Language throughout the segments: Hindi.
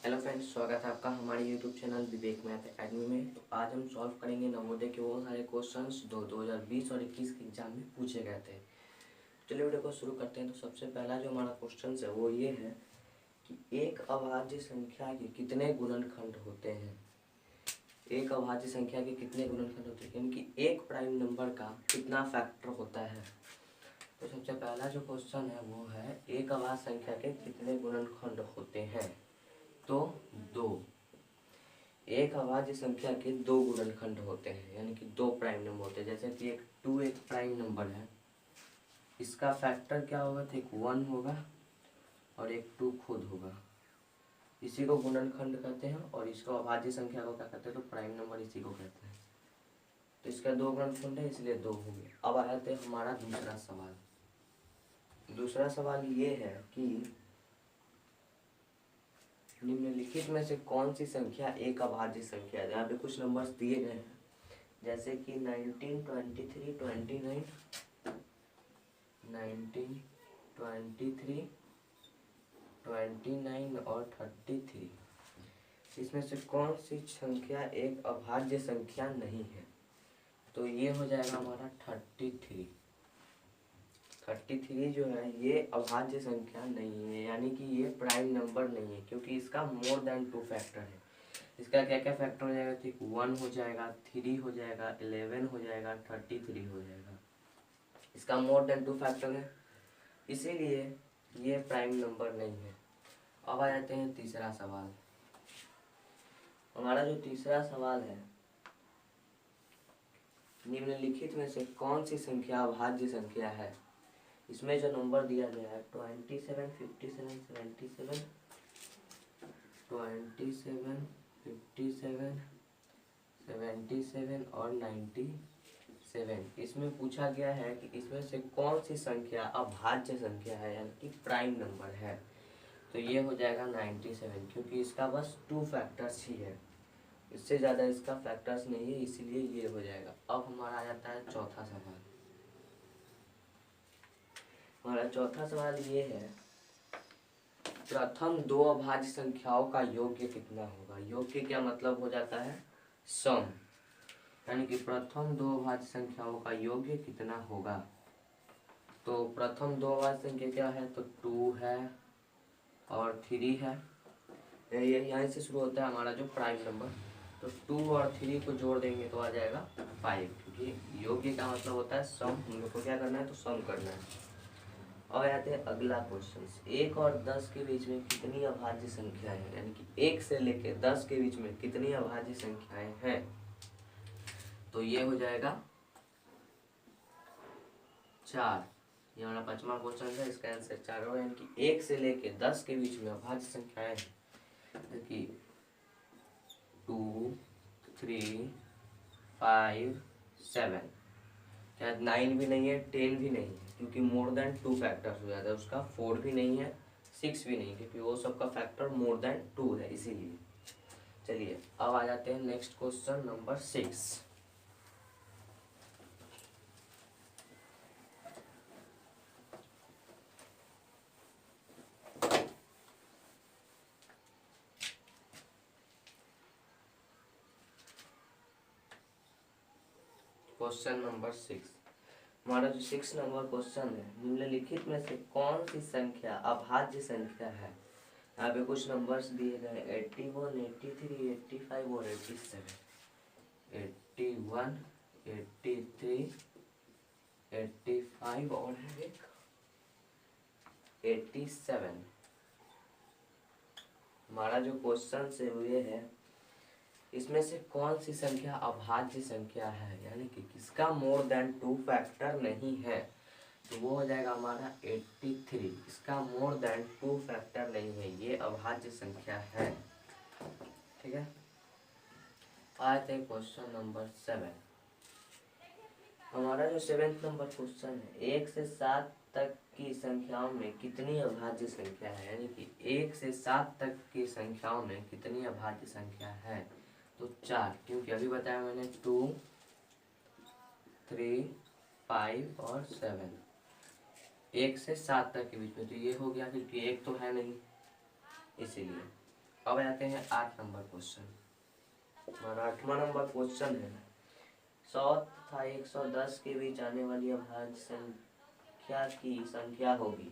हेलो फ्रेंड्स, स्वागत है आपका हमारे यूट्यूब चैनल विवेक मैथ एकेडमी में। तो आज हम सॉल्व करेंगे नवोदय के वो सारे क्वेश्चंस 2020 और 21 के एग्जाम में पूछे गए थे। चलिए वीडियो को शुरू करते हैं। तो सबसे पहला जो हमारा क्वेश्चन है वो ये है कि एक अभाज्य संख्या के कितने गुणनखंड होते हैं। एक अभाज्य संख्या के कितने गुणनखंड होते हैं, यानी कि एक प्राइम नंबर का कितना फैक्टर होता है। तो सबसे पहला जो क्वेश्चन है वो है एक अभाज्य संख्या के कितने गुणनखंड होते हैं। तो दो। एक अभाज्य संख्या के दो गुणनखंड होते हैं, यानी कि दो प्राइम नंबर होते हैं। जैसे कि एक 2 एक प्राइम नंबर है, इसका फैक्टर क्या होगा, तो एक 1 होगा और एक 2 खुद होगा। इसी को गुणनखंड कहते हैं और इसको अभाज्य संख्या को क्या कहते हैं, तो प्राइम नंबर इसी को कहते हैं। तो इसका दो गुणनखंड है इसलिए दो हो गए। अब आ जाते हैं हमारा दूसरा सवाल। दूसरा सवाल ये है कि निम्नलिखित में से कौन सी संख्या एक अभाज्य संख्या है। यहाँ पे कुछ नंबर्स दिए गए हैं, जैसे कि 19, 23, 29, 19, 23, 29 और 33। इसमें से कौन सी संख्या एक अभाज्य संख्या नहीं है। तो ये हो जाएगा हमारा 33। 33 जो है ये अभाज्य संख्या नहीं है, यानी कि ये प्राइम नंबर नहीं है, क्योंकि इसका मोर देन 2 फैक्टर है। इसका क्या क्या फैक्टर हो जाएगा, ठीक 1 हो जाएगा, 3 हो जाएगा, 11 हो जाएगा, 33 हो जाएगा। इसका मोर देन 2 फैक्टर है, इसीलिए ये प्राइम नंबर नहीं है। अब आ जाते हैं तीसरा सवाल। हमारा जो तीसरा सवाल है, निम्नलिखित में से कौन सी संख्या अभाज्य संख्या है। इसमें जो नंबर दिया गया है 27, 57, 77, 27, 57, 77 और 97। इसमें पूछा गया है कि इसमें से कौन सी संख्या अभाज्य संख्या है, यानी कि प्राइम नंबर है। तो ये हो जाएगा 97, क्योंकि इसका बस 2 फैक्टर्स ही है, इससे ज़्यादा इसका फैक्टर्स नहीं है, इसीलिए ये हो जाएगा। अब हमारा आ जाता है चौथा सवाल। हमारा चौथा सवाल ये है, प्रथम दो अभाज्य संख्याओं का योग्य कितना होगा। योग्य क्या मतलब हो जाता है, सम, यानी कि प्रथम दो अभाज्य संख्याओं का योग्य कितना होगा। तो प्रथम दो अभाज्य संख्या क्या है, तो 2 है और 3 है। ये यहाँ से शुरू होता है हमारा जो प्राइम नंबर। तो 2 और 3 को जोड़ देंगे तो आ जाएगा 5, क्योंकि योग्य का मतलब होता है सम। हम लोग को क्या करना है, तो सम करना है। और आते हैं अगला क्वेश्चन, 1 और 10 के बीच में कितनी अभाज्य संख्याएं हैं, यानी कि 1 से लेकर 10 के बीच में कितनी अभाज्य संख्याएं हैं। तो ये हो जाएगा 4। ये हमारा पांचवा क्वेश्चन है, इसका आंसर 4 होगा, यानी कि 1 से लेकर 10 के बीच में अभाज्य संख्याएं हैं कि 2, 3, 5, 7। क्या 9 भी नहीं है, 10 भी नहीं है, क्योंकि मोर देन 2 फैक्टर्स हो जाता है। उसका 4 भी नहीं है, 6 भी नहीं, क्योंकि वो सबका फैक्टर मोर देन 2 है, इसीलिए। चलिए अब आ जाते हैं next question number 6। Question number 6। हमारा जो 6 नंबर क्वेश्चन है, निम्नलिखित में से कौन सी संख्या अभाज्य संख्या है। यहाँ पे कुछ नंबर्स दिए गए 81, 83, 85 और 87। 81, 83, 85 और है 87। हमारा जो क्वेश्चन है वो ये है, इसमें से कौन सी संख्या अभाज्य संख्या है, यानी कि किसका मोर देन 2 फैक्टर नहीं है। तो वो हो जाएगा हमारा 83। इसका मोर देन 2 फैक्टर नहीं है, ये अभाज्य संख्या है। ठीक है, आते हैं क्वेश्चन नंबर 7। हमारा जो 7th नंबर क्वेश्चन है, 1 से 7 तक की संख्याओं में कितनी अभाज्य संख्या है, यानी कि 1 से 7 तक की संख्याओं में कितनी अभाज्य संख्या है। तो 4, क्योंकि अभी बताया मैंने 2, 3, 5 और 7। 1 से 7 तक के बीच में, तो ये हो गया, क्योंकि 1 तो है नहीं, इसीलिए। अब आते हैं 8 नंबर क्वेश्चन। हमारा 8वां नंबर क्वेश्चन है 100 तथा 110 के बीच आने वाली अभाज्य संख्या की संख्या होगी,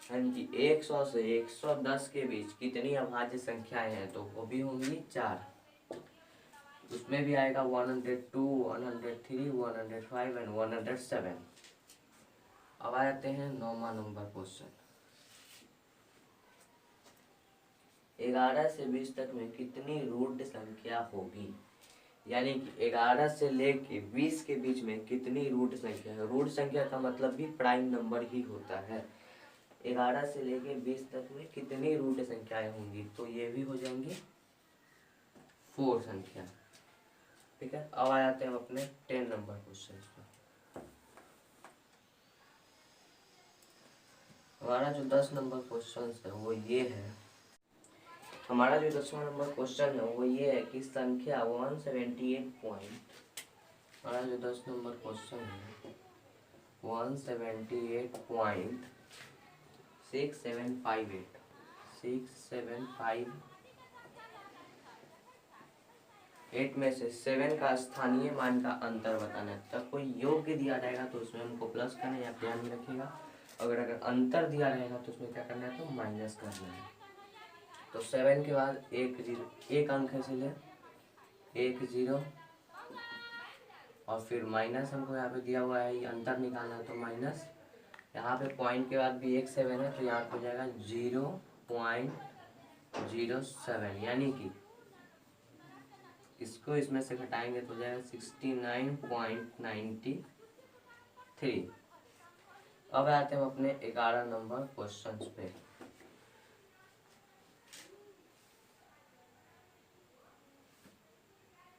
यानी कि 100 से 110 के बीच कितनी अभाज्य संख्याएं हैं, तो वो भी होंगी 4। उसमें भी आएगा 102, 103, 105 एंड 107। अब आ जाते हैं 9वां नंबर क्वेश्चन। 11 से 20 तक में कितनी रूट संख्या होगी, यानी कि 11 से लेके 20 के बीच में कितनी रूट संख्या है। रूट संख्या का मतलब भी प्राइम नंबर ही होता है। 11 से लेके 20 तक में कितनी रूट संख्याएं होंगी, तो ये भी हो जाएंगी 4 संख्या। ठीक है, अब आ जाते हैं अपने 10 नंबर क्वेश्चन पर। हमारा जो 10 नंबर क्वेश्चन है वो ये है। हमारा जो 10वां नंबर क्वेश्चन है वो ये है कि संख्या 178 पॉइंट, हमारा जो 10 नंबर क्वेश्चन है 178.6758 में से 7 का स्थानीय मान का अंतर बताना है। तब कोई योग्य दिया जाएगा तो उसमें हमको प्लस करना है, या ध्यान में रखिएगा। अगर अंतर दिया रहेगा तो उसमें क्या करना है, तो माइनस करना है। तो 7 के बाद एक अंक है, इसलिए 1 0, और फिर माइनस हमको यहाँ पे दिया हुआ है, ये अंतर निकालना है तो माइनस। यहाँ पे पॉइंट के बाद भी 1 7 है, तो यहाँ पे हो जाएगा 0.07, यानी कि इसको इसमें से घटाएंगे तो हो जाएगा 69.93। अब आते हैं अपने 11 नंबर क्वेश्चन पे।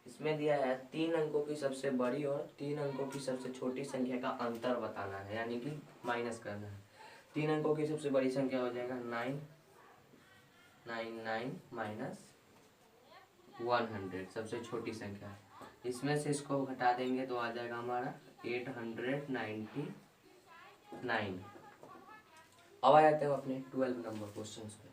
इसमें दिया है 3 अंकों की सबसे बड़ी और 3 अंकों की सबसे छोटी संख्या का अंतर बताना है, यानी कि माइनस करना है। 3 अंकों की सबसे बड़ी संख्या हो जाएगा 999 माइनस 100, सबसे छोटी संख्या। इसमें से इसको घटा देंगे तो आ जाएगा हमारा 899। अब आ जाते हैं अपने 12 नंबर क्वेश्चन पे।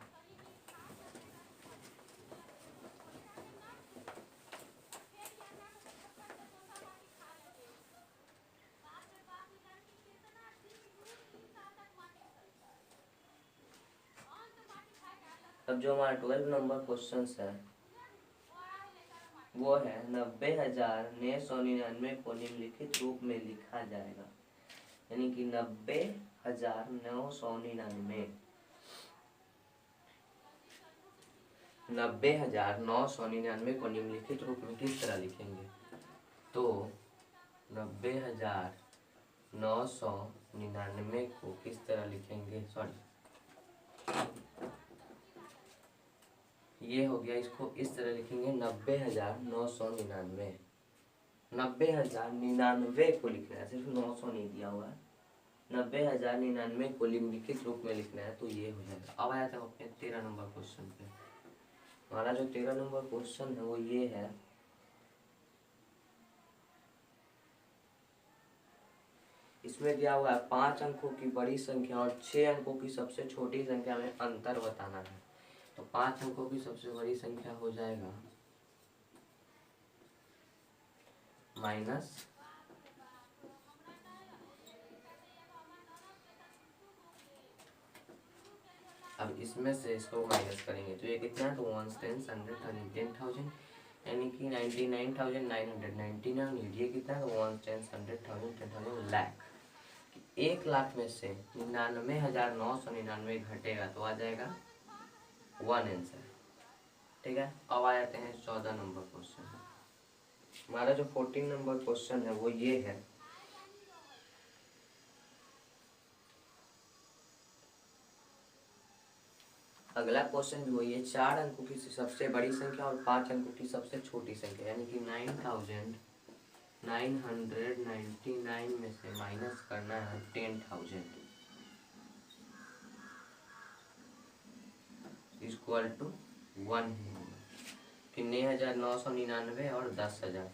अब जो हमारा 12 नंबर क्वेश्चन है वो है 90,999 को निम्नलिखित रूप में लिखा जाएगा, यानी कि 90,999 को निम्नलिखित रूप में किस तरह लिखेंगे। तो 90,999 को किस तरह लिखेंगे, ये हो गया। इसको इस तरह लिखेंगे 90,999। 90,099 को लिखना है, सिर्फ 900 नहीं दिया हुआ है। 90,099 को निम्नलिखित रूप में लिखना है, तो ये हो जाएगा। अब आया था अपने 13 नंबर क्वेश्चन पे। हमारा जो 13 नंबर क्वेश्चन है वो ये है। इसमें दिया हुआ है 5 अंकों की बड़ी संख्या और 6 अंकों की सबसे छोटी संख्या में अंतर बताना है। तो 5 अंकों की सबसे बड़ी संख्या हो जाएगा माइनस, अब इसमें से इसको माइनस करेंगे तो ये कितना है, तो 1 10 100 10,000, यानी कि 99,999। ये कितना है, तो 1 10 100,000 10,000 लाख। 1 लाख में से 99,999 घटेगा तो आ जाएगा 1 आंसर। ठीक है, अब आ जाते हैं 14 नंबर क्वेश्चन। हमारा जो 14 नंबर क्वेश्चन है वो ये है। अगला क्वेश्चन भी वही है, 4 अंकों की सबसे बड़ी संख्या और 5 अंकों की सबसे छोटी संख्या, यानी कि 9,999 में से माइनस करना है 10,000 इक्वल टू 1 कि 9,999 और 10,000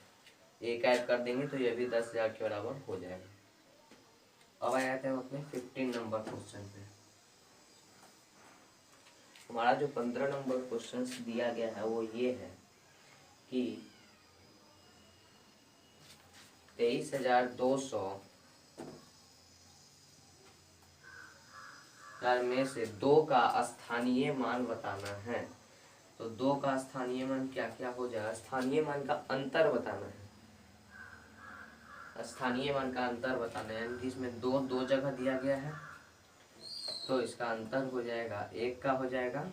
एक ऐड कर देंगे तो ये भी 10,000 के बराबर हो जाएगा। अब आ जाते हैं अपने 15 नंबर क्वेश्चन पे। हमारा जो 15 नंबर क्वेश्चन दिया गया है वो ये है कि 23,200 में से 2 का स्थानीय मान बताना है। तो 2 का स्थानीय मान क्या क्या हो जाएगा? स्थानीय मान का अंतर बताना है। स्थानीय मान का अंतर बताना है, यानी कि इसमें दो जगह दिया गया है, तो इसका अंतर हो जाएगा, एक का हो जाएगा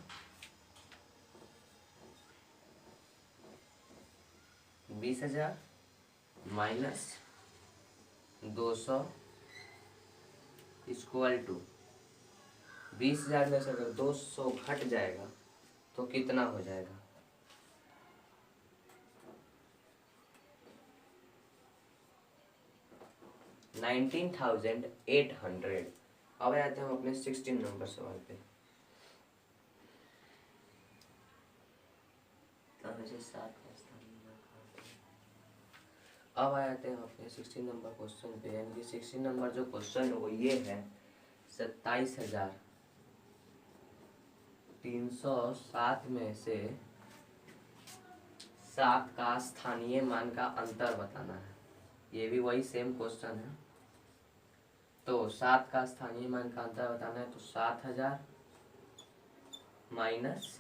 20,000 माइनस 200 इक्वल टू 20,000 में से अगर 200 घट जाएगा तो कितना हो जाएगा? 19,800। अब आते हैं हम अपने 16 नंबर सवाल पे। अब आते हैं अपने 16 नंबर क्वेश्चन पे, यानी कि 16 नंबर जो क्वेश्चन है वो ये है 27,307 में से 7 का स्थानीय मान का अंतर बताना है। ये भी वही सेम क्वेश्चन है। तो 7 का स्थानीय मान का अंतर बताना है, तो 7,000 माइनस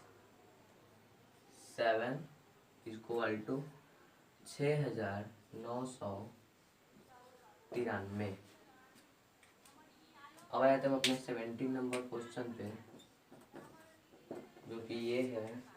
7 इक्वल टू 6,993। अब आते हैं अपने 17 नंबर क्वेश्चन पे, जो कि ये है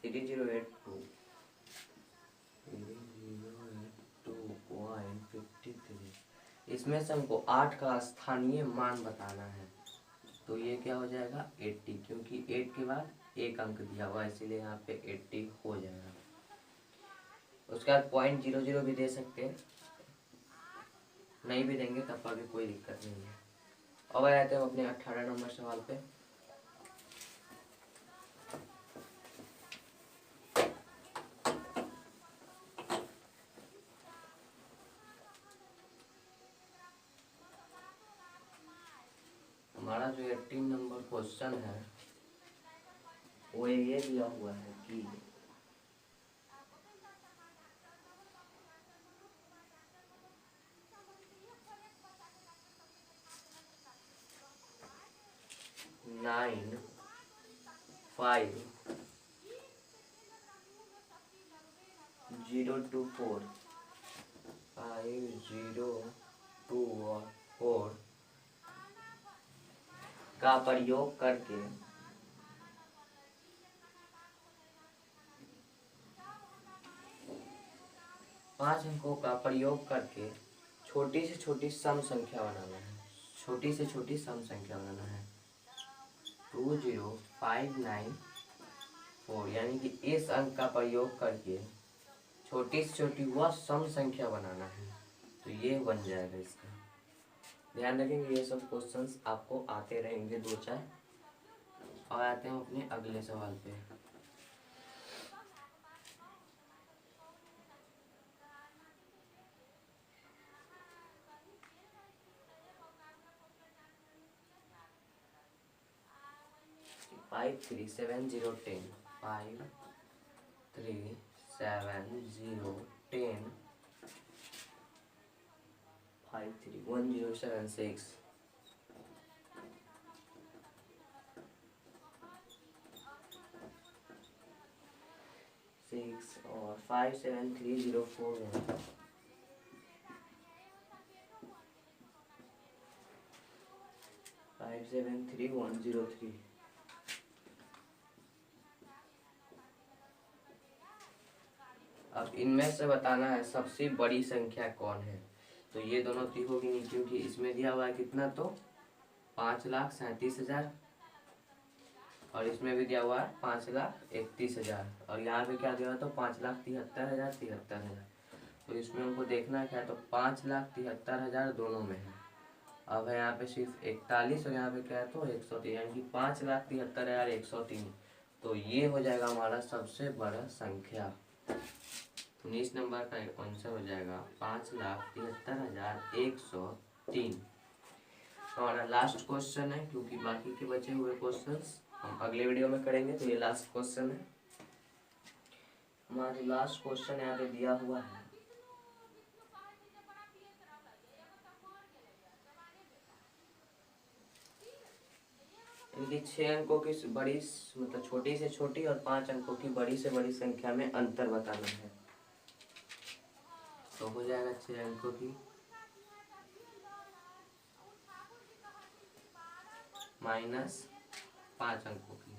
3082.53। इसमें से हमको 8 का स्थानीय मान बताना है। तो ये क्या हो जाएगा 80, क्योंकि 8 के बाद एक अंक दिया हुआ है, इसीलिए यहाँ पे 80 हो जाएगा। उसके बाद 0.00 भी दे सकते हैं, नहीं भी देंगे तब पर भी कोई दिक्कत नहीं है। अब आते हैं अपने 18 नंबर सवाल पे। हमारा जो 18 नंबर क्वेश्चन है वो ये दिया हुआ है कि 95024 का प्रयोग करके 5 अंकों का प्रयोग करके छोटी से छोटी सम संख्या बनाना है। छोटी से छोटी सम संख्या बनाना है 20594, यानी कि इस अंक का प्रयोग करके छोटी से छोटी वह सम संख्या बनाना है। तो ये बन जाएगा इसका। ध्यान रखेंगे, ये सब क्वेश्चंस आपको आते रहेंगे 2-4। और आते हैं अपने अगले सवाल पे। फाइव 537010 6 और 57304 573103। अब इनमें से बताना है सबसे बड़ी संख्या कौन है। तो ये दोनों ती होगी नहीं, क्योंकि इसमें दिया हुआ है कितना, तो 5,37,000 और इसमें भी दिया हुआ है 5,31,000 और यहाँ पे क्या दिया हुआ है, तो 5,73,000। तो इसमें हमको देखना है क्या, तो 5,73,000 दोनों में है। अब है यहाँ पे सिर्फ 41 और यहाँ पे क्या है, तो 103, यानी कि 5,73,103। तो ये हो जाएगा हमारा सबसे बड़ा संख्या। 19 नंबर का आंसर हो जाएगा 5,73,103। हमारा लास्ट क्वेश्चन है, क्योंकि बाकी के बचे हुए क्वेश्चंस हम अगले वीडियो में करेंगे। तो ये लास्ट क्वेश्चन है हमारा। लास्ट क्वेश्चन यहाँ पे दिया हुआ है, इनकी 6 अंकों की बड़ी मतलब छोटी से छोटी और 5 अंकों की बड़ी से बड़ी संख्या में अंतर बताना है। तो हो जाएगा 6 अंकों की माइनस 5 अंकों की।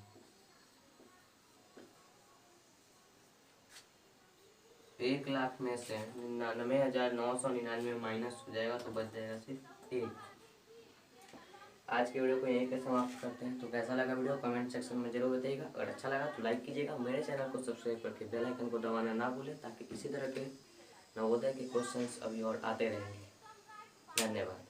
1,00,000 में से 99,999 माइनस हो जाएगा तो बच जाएगा सिर्फ 1। आज के वीडियो को यहीं पे समाप्त करते हैं। तो कैसा लगा वीडियो कमेंट सेक्शन में जरूर बताइएगा। अगर अच्छा लगा तो लाइक कीजिएगा। मेरे चैनल को सब्सक्राइब करके बेल आइकन को दबाना ना भूलें, ताकि इसी तरह के नवोदय के क्वेश्चंस अभी और आते रहेंगे। धन्यवाद।